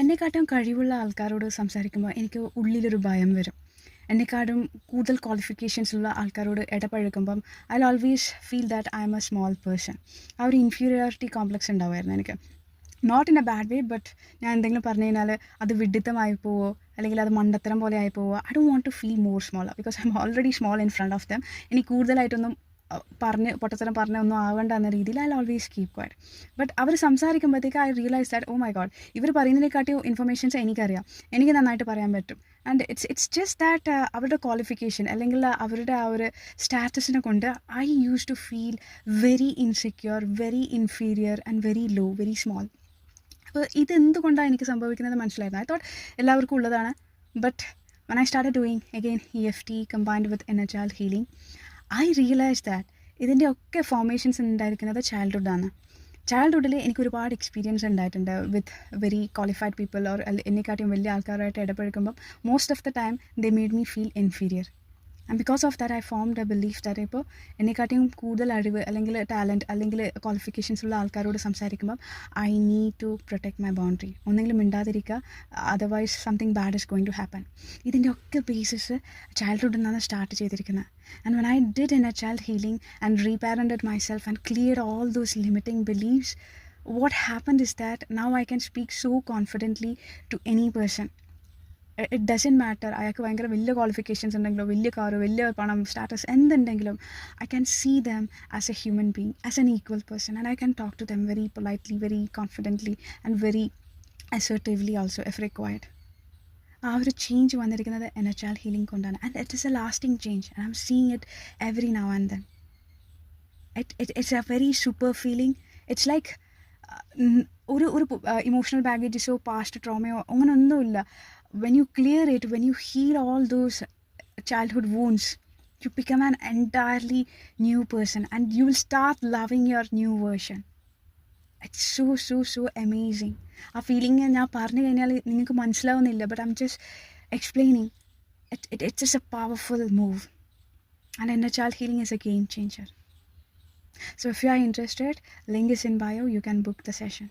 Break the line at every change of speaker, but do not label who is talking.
എന്നെക്കാട്ടും കഴിവുള്ള ആൾക്കാരോട് സംസാരിക്കുമ്പോൾ എനിക്ക് ഉള്ളിലൊരു ഭയം വരും. എന്നെക്കാട്ടും കൂടുതൽ ക്വാളിഫിക്കേഷൻസ് ഉള്ള ആൾക്കാരോട് ഇടപഴകുമ്പം I always feel that I am a small person. ആ ഒരു ഇൻഫീരിയോറിറ്റി കോംപ്ലക്സ് ഉണ്ടാവുമായിരുന്നു എനിക്ക്. Not in a bad way, but ഞാൻ എന്തെങ്കിലും പറഞ്ഞു കഴിഞ്ഞാൽ അത് വിഡിത്തമായി പോവോ അല്ലെങ്കിൽ അത് മണ്ടത്തരം പോലെ ആയി പോവോ. I don't want to feel more small because I am already small in front of them. ഇനി കൂടുതലായിട്ടൊന്നും പൊട്ടത്തരം പറഞ്ഞ ഒന്നും ആവേണ്ട എന്ന രീതിയിൽ I always keep quiet. But അവർ സംസാരിക്കുമ്പോഴത്തേക്ക് I realise that oh my God, ഇവർ പറയുന്നതിനെക്കാട്ടിയും ഇൻഫർമേഷൻസ് എനിക്കറിയാം, എനിക്ക് നന്നായിട്ട് പറയാൻ പറ്റും. ആൻഡ് ഇറ്റ്സ് ജസ്റ്റ് ദാറ്റ് അവരുടെ ക്വാളിഫിക്കേഷൻ അല്ലെങ്കിൽ അവരുടെ ആ ഒരു സ്റ്റാറ്റസിനെ കൊണ്ട് I use to feel very insecure, very inferior and very low, very small. അപ്പോൾ ഇതെന്തുകൊണ്ടാണ് എനിക്ക് സംഭവിക്കുന്നത് മനസ്സിലായിരുന്നു. ഐ തോട്ട് എല്ലാവർക്കും ഉള്ളതാണ്. But when I started doing again EFT combined with inner child healing, I realized that ഇതിൻ്റെ ഒക്കെ ഫോർമേഷൻസ് ഉണ്ടായിരിക്കുന്നത് ചൈൽഡ്ഹുഡാണ്. ചൈൽഡ്ഹുഡിൽ എനിക്ക് ഒരുപാട് എക്സ്പീരിയൻസ് ഉണ്ടായിട്ടുണ്ട് with very qualified people or എന്നെക്കാട്ടിയും വലിയ ആൾക്കാരായിട്ട് ഇടപഴകുമ്പം most of the time they made me feel inferior. And because of that I formed a belief that ഇപ്പോൾ എന്നെക്കാട്ടിയും കൂടുതൽ അറിവ് അല്ലെങ്കിൽ ടാലൻറ്റ് അല്ലെങ്കിൽ ക്വാളിഫിക്കേഷൻസ് ഉള്ള ആൾക്കാരോട് സംസാരിക്കുമ്പം I need to protect my boundary. ഒന്നെങ്കിലും മിണ്ടാതിരിക്കുക, otherwise something bad is going to happen. ഇതിൻ്റെ ഒക്കെ ബേസിസ് ചൈൽഡ്ഹുഡിൽ നിന്നാണ് സ്റ്റാർട്ട് ചെയ്തിരിക്കുന്നത്. And when I did inner child healing and reparented myself and cleared all those limiting beliefs, what happened is that now I can speak so confidently to any person. It doesn't matter അയാൾക്ക് ഭയങ്കര വലിയ qualifications ഉണ്ടെങ്കിലോ വലിയ കാറോ വലിയ പണം status എന്തുണ്ടെങ്കിലും I can see them as a human being, as an equal person, and I can talk to them very politely, very confidently and very assertively also if required. ആ ഒരു ചേഞ്ച് വന്നിരിക്കുന്നത് inner child healing കൊണ്ടാണ്. And it is a lasting change and I am seeing it every now and then. It's a very super feeling. It's like ഒരു emotional ബാഗേജസോ past ട്രോമയോ അങ്ങനെയൊന്നുമില്ല. When you clear it, when you heal all those childhood wounds, you become an entirely new person and you will start loving your new version. It's so amazing. ആ feeling ഞാൻ പറഞ്ഞു കഴിഞ്ഞാൽ നിങ്ങൾക്ക് മനസ്സിലാവുന്നില്ല, but I am just explaining. It's just a powerful move. And inner child healing is a game changer. So if you are interested, link is in bio, you can book the session.